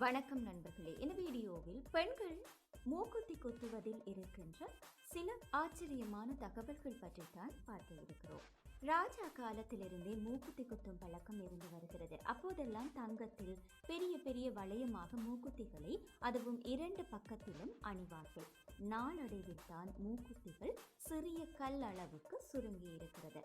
வணக்கம் நண்பர்களே. இந்த வீடியோவில் பெண்கள் மூக்குத்தி குத்துவதில் இருக்கின்ற சில ஆச்சரியமான தகவல்கள் பற்றி தான் பார்க்க இருக்கிறோம். ராஜா காலத்திலிருந்தே மூக்குத்தி குத்தும் பழக்கம் இருந்து வருகிறது. அப்போதெல்லாம் தங்கத்தில் பெரிய பெரிய வளையமாக மூக்குத்திகளை, அதுவும் 2 பக்கத்திலும் அணிவார்கள். நாளடைவில் தான் மூக்குத்திகள் சிறிய கல் அளவுக்கு சுருங்கி இருக்கிறது.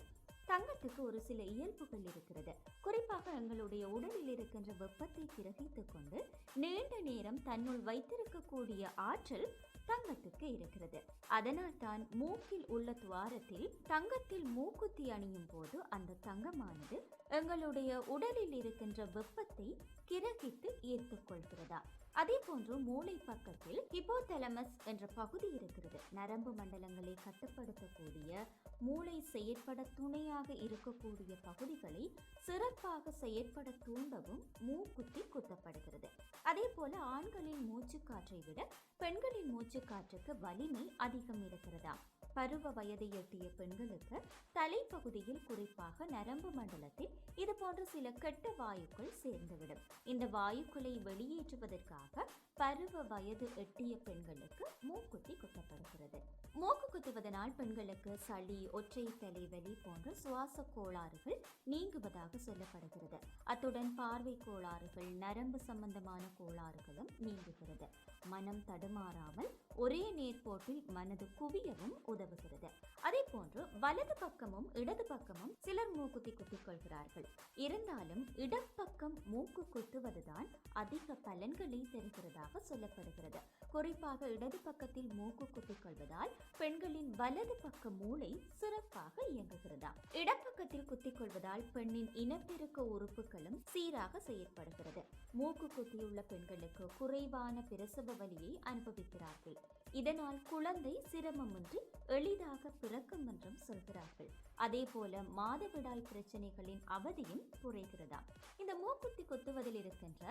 தங்கத்துக்கு ஒரு சில இயல்புகள் இருக்கிறது. குறிப்பாக எங்களுடைய உடலில் இருக்கின்ற வெப்பத்தை கிரகித்துக் கொண்டு நீண்ட நேரம் தன்னுள் வைத்திருக்கக்கூடிய ஆற்றல் தங்கத்துக்கு இருக்கிறது. அதனால் தான் மூக்கில் உள்ள துவாரத்தில் தங்கத்தில் மூக்குத்தி அணியும் போது அந்த தங்கமானது எங்களுடைய உடலில் இருக்கின்ற வெப்பத்தை கிரகித்து ஈர்த்துக் கொள்கிறதா. அதே போன்று மூளை பக்கத்தில் ஹிப்போதலமஸ் என்ற பகுதி இருக்கிறது. நரம்பு மண்டலங்களை கட்டுப்படுத்தக்கூடிய, மூளை செயற்பட துணையாக இருக்கக்கூடிய பகுதிகளை சிறப்பாக செயற்பட தூண்டவும் மூக்குத்தி குத்தப்படுகிறது. அதே போல ஆண்களின் மூச்சுக்காற்றை விட பெண்களின் மூச்சுக்காற்றுக்கு வலிமை அதிகம் இருக்கிறதா. பருவ வயதை எட்டிய பெண்களுக்கு தலைப்பகுதியில், குறிப்பாக நரம்பு மண்டலத்தில் இது போன்ற சில கெட்ட வாயுக்கள் சேர்ந்துவிடும். இந்த வாயுக்களை வெளியேற்றுவதற்காக பருவ வயது எட்டிய பெண்களுக்கு மூக்குத்தி குத்தப்படுகிறது. மூக்கு குத்துவதனால் பெண்களுக்கு சளி, ஒற்றை தலைவலி போன்ற சுவாச கோளாறுகள் நீங்குவதாக சொல்லப்படுகிறது. அத்துடன் பார்வை கோளாறுகள், நரம்பு சம்பந்தமான கோளாறுகளும் நீங்குகிறது. மனம் தடுமாறாமல் ஒரே நேர்கோட்டில் மனது குவியவும் உதவுகிறது. அதே போன்று வலது பக்கமும் இடது பக்கமும் சிலர் மூக்குத்தி குத்திக் கொள்கிறார்கள். இருந்தாலும் இடப்பக்கம் மூக்கு குத்துவதுதான் அதிக பலன்களை தருகிறதாக சொல்லப்படுகிறது. குறிப்பாக இடது பக்கத்தில் மூக்கு குத்திக் கொள்வதால் பெண்களின் வலது பக்க மூளை சிறப்பாக இயங்குகிறதா. இடப்பக்கத்தில் குத்திக் கொள்வதால் பெண்ணின் இனப்பெருக்க உறுப்புகளும் சீராக செயற்படுகிறது. மூக்கு குத்தியுள்ள பெண்களுக்கு குறைவான பிரசவ வலியை அனுபவிக்கிறார்கள். இதனால் குழந்தை சிரமமின்றி எளிதாக பிறக்கும் என்றும் சொல்கிறார்கள். அதே போல மாதவிடாய் பிரச்சனைகளின் அவதியும் குறைகிறதா. இந்த மூக்குத்தி குத்துவதில் இருக்கின்ற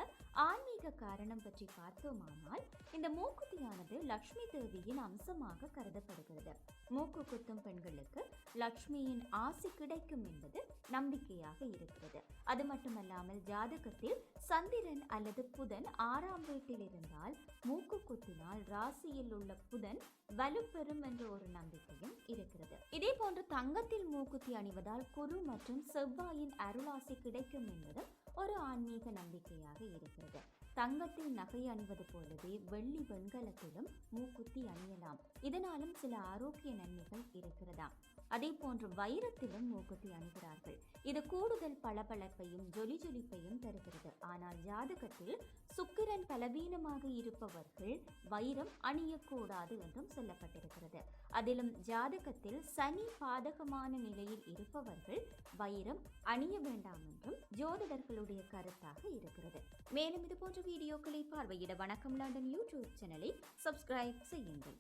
ஆன்மீக காரணம் பற்றி பார்த்தோமானால், இந்த மூக்குத்தியானது லக்ஷ்மி தேவியின் அம்சமாக கருதப்படுகிறது. மூக்கு குத்தும் பெண்களுக்கு லக்ஷ்மியின் ஆசி கிடைக்கும் என்பது நம்பிக்கையாக இருக்கிறது. அது மட்டுமல்லாமல் ஜாதகத்தில் சந்திரன் அல்லது புதன் 6ஆம் வீட்டில் இருந்தால் மூக்கு குத்தினால் ராசியில் உள்ள புதன் வலுப்பெறும் என்ற ஒரு நம்பிக்கையும் இருக்கிறது. இதே போன்று தங்கத்தில் மூக்குத்தி அணிவதால் குரு மற்றும் செவ்வாயின் அருளாசி கிடைக்கும் என்பது ஒரு ஆன்மீக நம்பிக்கையாக இருக்கிறது. தங்கத்தில் நகை அணிவது போலவே வெள்ளி, வெண்கலத்திலும் மூக்குத்தி அணியலாம். இதனாலும் சில ஆரோக்கிய நன்மைகள் இருக்கிறதா. அதே போன்று வைரத்திலும் மூக்குத்தி அணிகிறார்கள். இது கூடுதல் பளபளப்பையும் ஜொலிஜொலிப்பையும் தருகிறது. ஆனால் ஜாதகத்தில் சுக்கிரன் பலவீனமாக இருப்பவர்கள் வைரம் அணியக்கூடாது என்றும் சொல்லப்பட்டிருக்கிறது. அதிலும் ஜாதகத்தில் சனி பாதகமான நிலையில் இருப்பவர்கள் வைரம் அணிய வேண்டாம் என்றும் ஜோதிடர்களுடைய கருத்தாக இருக்கிறது. மேலும் இது போன்ற வீடியோக்களை பார்வையிட வணக்கம் லண்டன் யூடியூப் சேனலை சப்ஸ்கிரைப் செய்யுங்கள்.